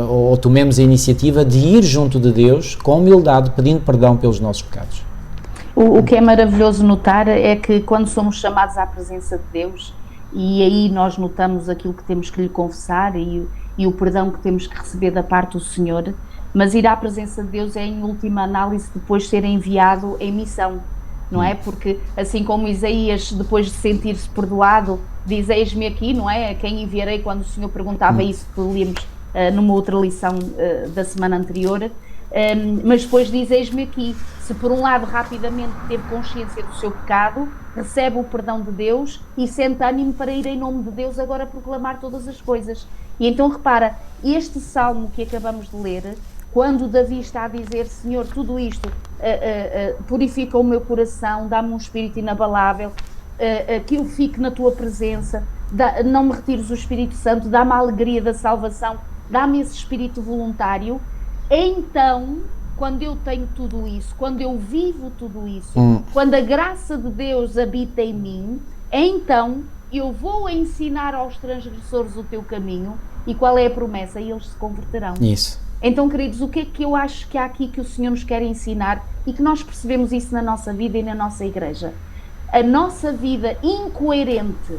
[SPEAKER 2] ou tomemos a iniciativa de ir junto de Deus com humildade, pedindo perdão pelos nossos pecados.
[SPEAKER 1] O que é maravilhoso notar é que quando somos chamados à presença de Deus, e aí nós notamos aquilo que temos que lhe confessar e o perdão que temos que receber da parte do Senhor, mas ir à presença de Deus é, em última análise, depois ser enviado em missão. Não é? Porque assim como Isaías, depois de sentir-se perdoado, diz: eis-me aqui, não é? A quem enviarei, quando o Senhor perguntava isso, que líamos numa outra lição da semana anterior, mas depois diz: eis-me aqui. Se por um lado rapidamente teve consciência do seu pecado, recebe o perdão de Deus e sente ânimo para ir em nome de Deus agora proclamar todas as coisas. E então repara, este salmo que acabamos de ler, quando Davi está a dizer: Senhor, tudo isto purifica o meu coração, dá-me um espírito inabalável, que eu fique na tua presença, não me retires o Espírito Santo, dá-me a alegria da salvação, dá-me esse espírito voluntário. Então, quando eu tenho tudo isso, quando eu vivo tudo isso, quando a graça de Deus habita em mim, então eu vou ensinar aos transgressores o teu caminho. E qual é a promessa? E eles se converterão.
[SPEAKER 2] Isso.
[SPEAKER 1] Então, queridos, o que é que eu acho que há aqui que o Senhor nos quer ensinar e que nós percebemos isso na nossa vida e na nossa igreja? A nossa vida incoerente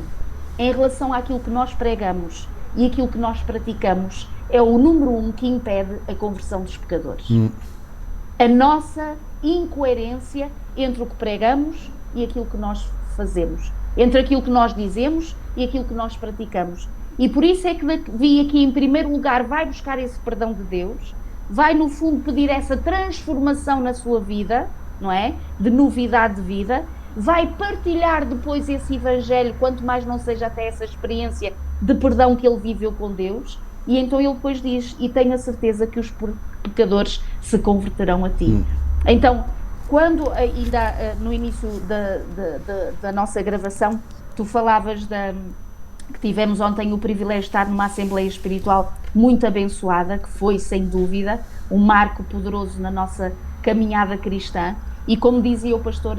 [SPEAKER 1] em relação àquilo que nós pregamos e aquilo que nós praticamos é o número 1 que impede a conversão dos pecadores. A nossa incoerência entre o que pregamos e aquilo que nós fazemos, entre aquilo que nós dizemos e aquilo que nós praticamos. E por isso é que Davi aqui, em primeiro lugar, vai buscar esse perdão de Deus, vai no fundo pedir essa transformação na sua vida, não é? De novidade de vida, vai partilhar depois esse evangelho, quanto mais não seja até essa experiência de perdão que ele viveu com Deus, e então ele depois diz, e tenho a certeza que os pecadores se converterão a ti. Então, quando ainda no início da nossa gravação, tu falavas que tivemos ontem o privilégio de estar numa Assembleia Espiritual muito abençoada, que foi, sem dúvida, um marco poderoso na nossa caminhada cristã, e como dizia o pastor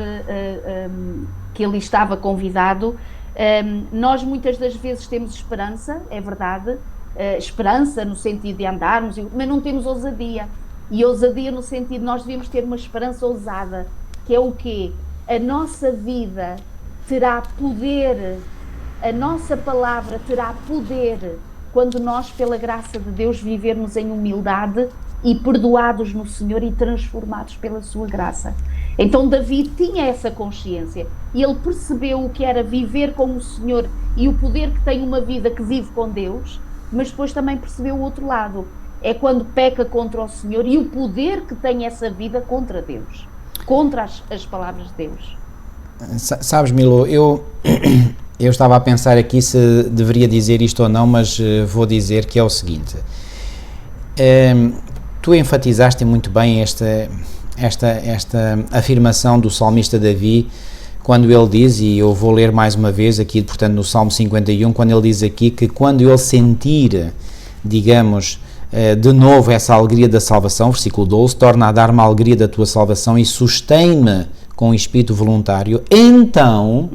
[SPEAKER 1] que ele estava convidado, nós muitas das vezes temos esperança, é verdade, esperança no sentido de andarmos, mas não temos ousadia. E ousadia no sentido de nós devemos ter uma esperança ousada, que é o quê? A nossa vida terá poder, a nossa palavra terá poder quando nós, pela graça de Deus, vivermos em humildade e perdoados no Senhor e transformados pela sua graça. Então Davi tinha essa consciência e ele percebeu o que era viver com o Senhor e o poder que tem uma vida que vive com Deus, mas depois também percebeu o outro lado, é quando peca contra o Senhor e o poder que tem essa vida contra Deus, contra as palavras de Deus.
[SPEAKER 2] Sabes, Milo, eu estava a pensar aqui se deveria dizer isto ou não, mas vou dizer que é o seguinte, tu enfatizaste muito bem esta afirmação do salmista Davi, quando ele diz, e eu vou ler mais uma vez aqui, portanto, no Salmo 51, quando ele diz aqui que quando ele sentir, digamos, de novo essa alegria da salvação, versículo 12, torna a dar-me a alegria da tua salvação e sustém-me com o espírito voluntário, então,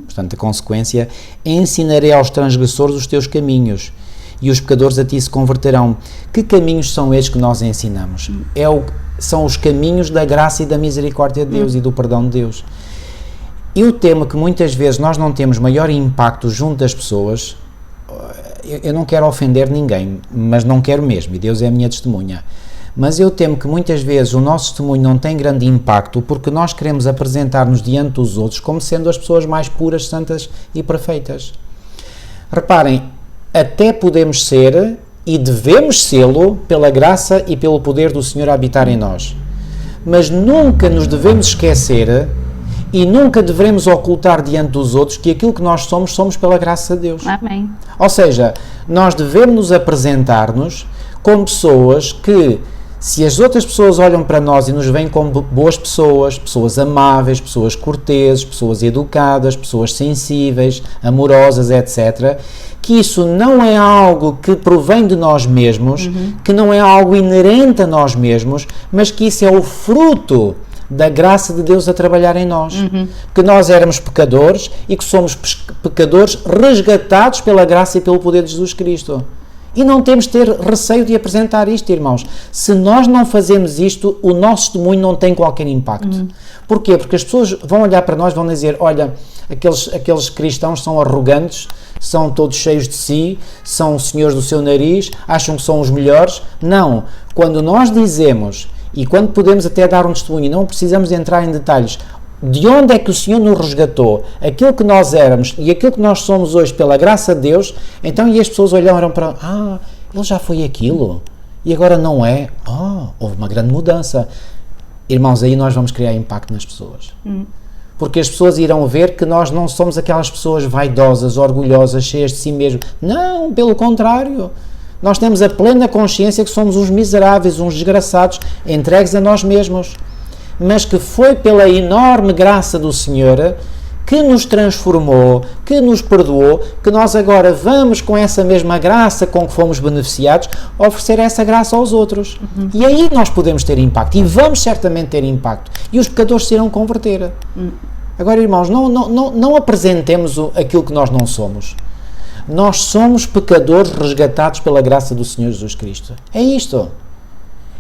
[SPEAKER 2] portanto, a consequência, ensinarei aos transgressores os teus caminhos e os pecadores a ti se converterão. Que caminhos são estes que nós ensinamos? São os caminhos da graça e da misericórdia de Deus e do perdão de Deus. Eu temo que muitas vezes nós não temos maior impacto junto das pessoas. Eu não quero ofender ninguém, mas não quero mesmo, e Deus é a minha testemunha. Mas eu temo que muitas vezes o nosso testemunho não tem grande impacto porque nós queremos apresentar-nos diante dos outros como sendo as pessoas mais puras, santas e perfeitas. Reparem, até podemos ser e devemos sê-lo pela graça e pelo poder do Senhor a habitar em nós. Mas nunca nos devemos esquecer e nunca devemos ocultar diante dos outros que aquilo que nós somos pela graça de Deus.
[SPEAKER 1] Amém.
[SPEAKER 2] Ou seja, nós devemos nos apresentar-nos como pessoas que, se as outras pessoas olham para nós e nos veem como boas pessoas, pessoas amáveis, pessoas corteses, pessoas educadas, pessoas sensíveis, amorosas, etc., que isso não é algo que provém de nós mesmos, que não é algo inerente a nós mesmos, mas que isso é o fruto da graça de Deus a trabalhar em nós, que nós éramos pecadores e que somos pecadores resgatados pela graça e pelo poder de Jesus Cristo. E não temos de ter receio de apresentar isto, irmãos. Se nós não fazemos isto, o nosso testemunho não tem qualquer impacto. Porquê? Porque as pessoas vão olhar para nós e vão dizer, olha, aqueles cristãos são arrogantes, são todos cheios de si, são senhores do seu nariz, acham que são os melhores. Não. Quando nós dizemos, e quando podemos até dar um testemunho, não precisamos entrar em detalhes, de onde é que o Senhor nos resgatou, aquilo que nós éramos e aquilo que nós somos hoje pela graça de Deus, então e as pessoas olharam para, ele já foi aquilo, e agora não é, houve uma grande mudança. Irmãos, aí nós vamos criar impacto nas pessoas. Porque as pessoas irão ver que nós não somos aquelas pessoas vaidosas, orgulhosas, cheias de si mesmo. Não, pelo contrário. Nós temos a plena consciência que somos uns miseráveis, uns desgraçados, entregues a nós mesmos. Mas que foi pela enorme graça do Senhor que nos transformou, que nos perdoou, que nós agora vamos com essa mesma graça com que fomos beneficiados, oferecer essa graça aos outros. E aí nós podemos ter impacto, e vamos certamente ter impacto, e os pecadores se irão converter. Agora, irmãos, não apresentemos aquilo que nós não somos. Nós somos pecadores resgatados pela graça do Senhor Jesus Cristo. É isto.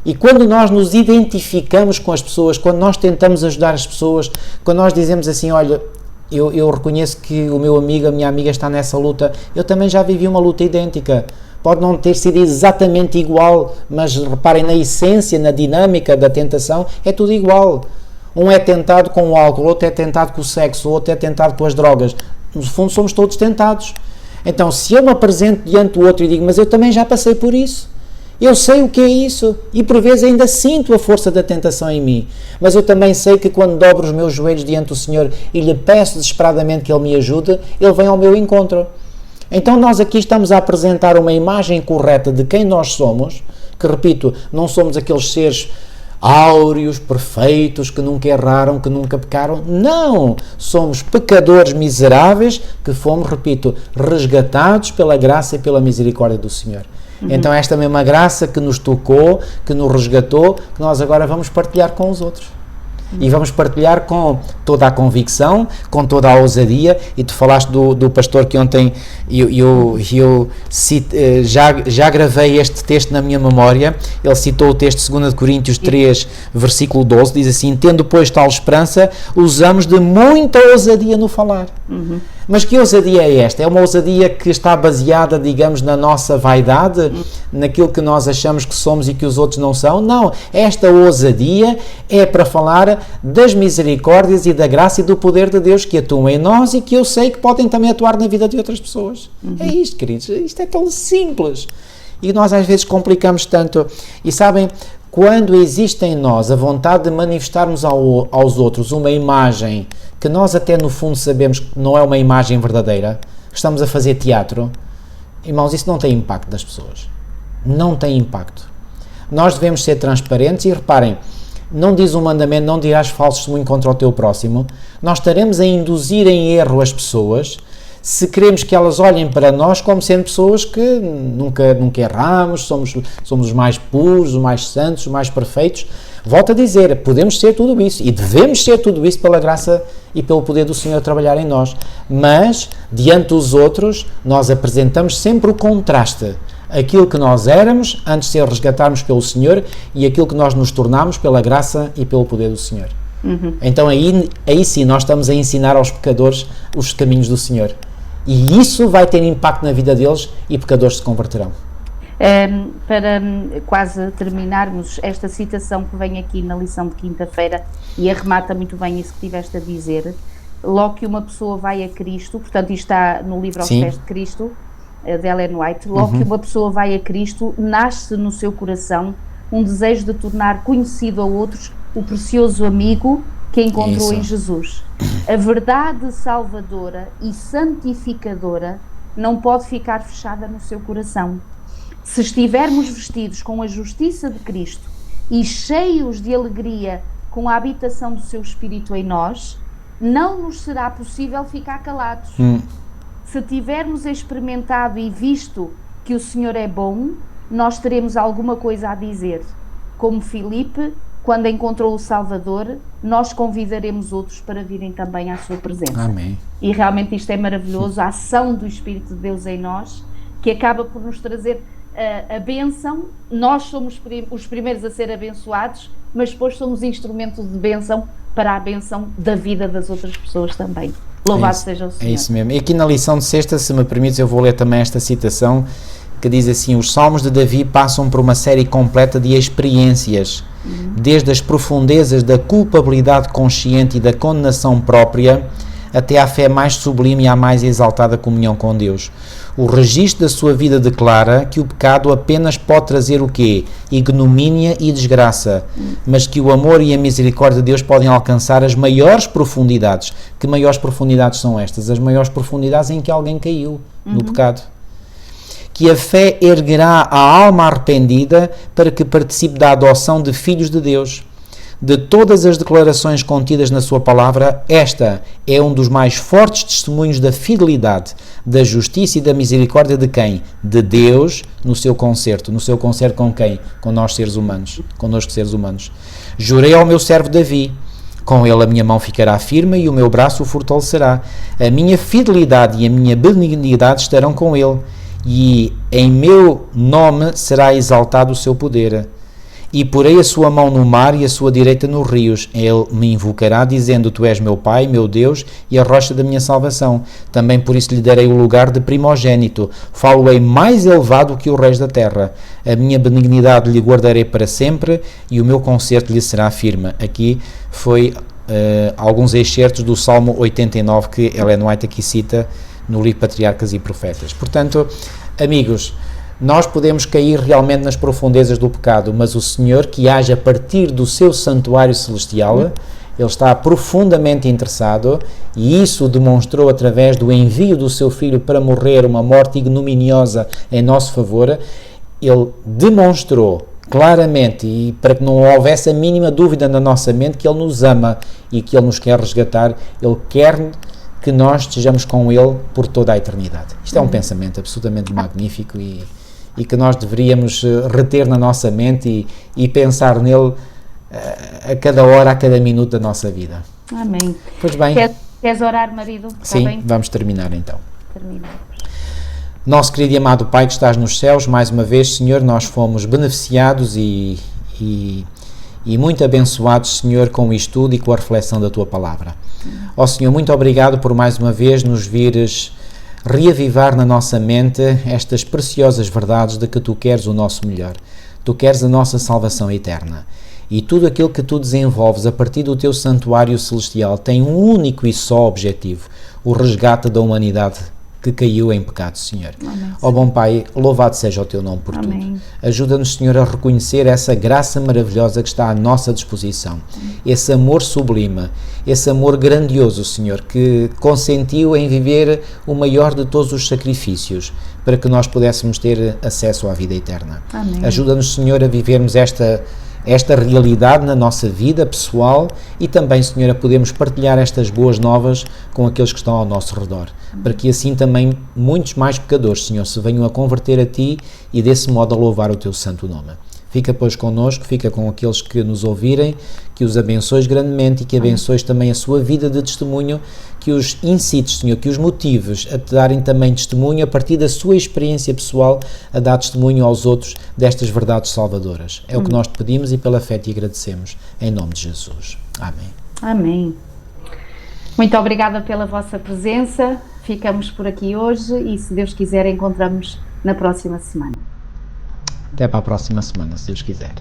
[SPEAKER 2] E quando nós nos identificamos com as pessoas, quando nós tentamos ajudar as pessoas, quando nós dizemos assim, olha, eu reconheço que o meu amigo, a minha amiga está nessa luta, eu também já vivi uma luta idêntica. Pode não ter sido exatamente igual, mas reparem na essência, na dinâmica da tentação, é tudo igual. Um é tentado com o álcool, outro é tentado com o sexo, outro é tentado com as drogas. No fundo somos todos tentados. Então, se eu me apresento diante do outro e digo, mas eu também já passei por isso, Eu sei o que é isso e por vezes ainda sinto a força da tentação em mim, mas eu também sei que quando dobro os meus joelhos diante do Senhor e lhe peço desesperadamente que Ele me ajude, Ele vem ao meu encontro. Então nós aqui estamos a apresentar uma imagem correta de quem nós somos, que repito, não somos aqueles seres áureos, perfeitos, que nunca erraram, que nunca pecaram. Não! Somos pecadores miseráveis que fomos, repito, resgatados pela graça e pela misericórdia do Senhor. Então esta mesma graça que nos tocou, que nos resgatou, que nós agora vamos partilhar com os outros. E vamos partilhar com toda a convicção, com toda a ousadia. E tu falaste do pastor que ontem já gravei este texto na minha memória. Ele citou o texto de 2 Coríntios 3, versículo 12, diz assim: tendo pois tal esperança, usamos de muita ousadia no falar. Mas que ousadia é esta? É uma ousadia que está baseada, digamos, na nossa vaidade, naquilo que nós achamos que somos e que os outros não são? Não, esta ousadia é para falar das misericórdias e da graça e do poder de Deus que atuam em nós e que eu sei que podem também atuar na vida de outras pessoas. É isto, queridos, isto é tão simples. E nós às vezes complicamos tanto. E sabem, quando existe em nós a vontade de manifestarmos aos outros uma imagem que nós até no fundo sabemos que não é uma imagem verdadeira, que estamos a fazer teatro, irmãos, isso não tem impacto das pessoas. Não tem impacto. Nós devemos ser transparentes e reparem, não diz o mandamento, não dirás falso testemunho contra o teu próximo. Nós estaremos a induzir em erro as pessoas se queremos que elas olhem para nós como sendo pessoas que nunca erramos, somos os mais puros, os mais santos, os mais perfeitos. Volto a dizer, podemos ser tudo isso e devemos ser tudo isso pela graça e pelo poder do Senhor trabalhar em nós. Mas, diante dos outros, nós apresentamos sempre o contraste. Aquilo que nós éramos antes de ser resgatarmos pelo Senhor e aquilo que nós nos tornamos pela graça e pelo poder do Senhor. Então aí sim nós estamos a ensinar aos pecadores os caminhos do Senhor. E isso vai ter impacto na vida deles e pecadores se converterão.
[SPEAKER 1] Para quase terminarmos esta citação que vem aqui na lição de quinta-feira e arremata muito bem isso que tiveste a dizer, logo que uma pessoa vai a Cristo, portanto isto está no livro Aos Pés de Cristo, de Ellen White, logo que uma pessoa vai a Cristo, nasce no seu coração um desejo de tornar conhecido a outros o precioso amigo que encontrou em Jesus. A verdade salvadora e santificadora não pode ficar fechada no seu coração. Se estivermos vestidos com a justiça de Cristo e cheios de alegria com a habitação do seu Espírito em nós, não nos será possível ficar calados. Se tivermos experimentado e visto que o Senhor é bom, nós teremos alguma coisa a dizer. Como Filipe, quando encontrou o Salvador, nós convidaremos outros para virem também à sua presença.
[SPEAKER 2] Amém.
[SPEAKER 1] E realmente isto é maravilhoso, a ação do Espírito de Deus em nós, que acaba por nos trazer a bênção. Nós somos os primeiros a ser abençoados, mas depois somos instrumentos de bênção para a bênção da vida das outras pessoas também. Louvado seja o Senhor. É
[SPEAKER 2] isso mesmo. E aqui na lição de sexta, se me permites, eu vou ler também esta citação, que diz assim: os Salmos de Davi passam por uma série completa de experiências, desde as profundezas da culpabilidade consciente e da condenação própria, até à fé mais sublime e à mais exaltada comunhão com Deus. O registro da sua vida declara que o pecado apenas pode trazer o quê? Ignomínia e desgraça, mas que o amor e a misericórdia de Deus podem alcançar as maiores profundidades. Que maiores profundidades são estas? As maiores profundidades em que alguém caiu no pecado. Que a fé erguerá a alma arrependida para que participe da adoção de filhos de Deus. De todas as declarações contidas na sua palavra, esta é um dos mais fortes testemunhos da fidelidade, da justiça e da misericórdia de quem? De Deus, no seu concerto. No seu concerto com quem? Com nós seres humanos, connosco seres humanos. Jurei ao meu servo Davi, com ele a minha mão ficará firme e o meu braço o fortalecerá. A minha fidelidade e a minha benignidade estarão com ele, e em meu nome será exaltado o seu poder. E porei a sua mão no mar e a sua direita nos rios. Ele me invocará, dizendo: Tu és meu Pai, meu Deus e a rocha da minha salvação. Também por isso lhe darei o lugar de primogênito. Falo-ei mais elevado que os reis da terra. A minha benignidade lhe guardarei para sempre e o meu concerto lhe será firme. Aqui foi alguns excertos do Salmo 89 que Ellen White aqui cita no livro Patriarcas e Profetas. Portanto, amigos, Nós podemos cair realmente nas profundezas do pecado, mas o Senhor, que age a partir do seu santuário celestial, Ele está profundamente interessado, e isso o demonstrou através do envio do seu Filho para morrer uma morte ignominiosa em nosso favor. Ele demonstrou claramente, e para que não houvesse a mínima dúvida na nossa mente, que Ele nos ama e que Ele nos quer resgatar. Ele quer que nós estejamos com Ele por toda a eternidade. Isto é um pensamento absolutamente magnífico e que nós deveríamos reter na nossa mente e pensar nele a cada hora, a cada minuto da nossa vida.
[SPEAKER 1] Amém.
[SPEAKER 2] Pois bem.
[SPEAKER 1] Queres orar, marido?
[SPEAKER 2] Sim, bem? Vamos terminar então.
[SPEAKER 1] Terminamos.
[SPEAKER 2] Nosso querido e amado Pai que estás nos céus, mais uma vez, Senhor, nós fomos beneficiados e muito abençoados, Senhor, com o estudo e com a reflexão da Tua Palavra. Ó Senhor, muito obrigado por mais uma vez nos vires reavivar na nossa mente estas preciosas verdades de que Tu queres o nosso melhor. Tu queres a nossa salvação eterna. E tudo aquilo que Tu desenvolves a partir do Teu santuário celestial tem um único e só objetivo: o resgate da humanidade que caiu em pecado, Senhor. Ó bom Pai, louvado seja o Teu nome por tudo. Ajuda-nos, Senhor, a reconhecer essa graça maravilhosa que está à nossa disposição. Esse amor sublime, esse amor grandioso, Senhor, que consentiu em viver o maior de todos os sacrifícios para que nós pudéssemos ter acesso à vida eterna. Ajuda-nos, Senhor, a vivermos esta realidade na nossa vida pessoal e também, Senhor, a podermos partilhar estas boas novas com aqueles que estão ao nosso redor, para que assim também muitos mais pecadores, Senhor, se venham a converter a Ti e desse modo a louvar o Teu santo nome. Fica, pois, connosco, fica com aqueles que nos ouvirem, que os abençoes grandemente e que abençoes também a sua vida de testemunho, que os incites, Senhor, que os motives a te darem também testemunho a partir da sua experiência pessoal, a dar testemunho aos outros destas verdades salvadoras. É o que nós te pedimos e pela fé te agradecemos. Em nome de Jesus. Amém.
[SPEAKER 1] Amém. Muito obrigada pela vossa presença. Ficamos por aqui hoje e, se Deus quiser, encontramos na próxima semana.
[SPEAKER 2] Até para a próxima semana, se Deus quiser.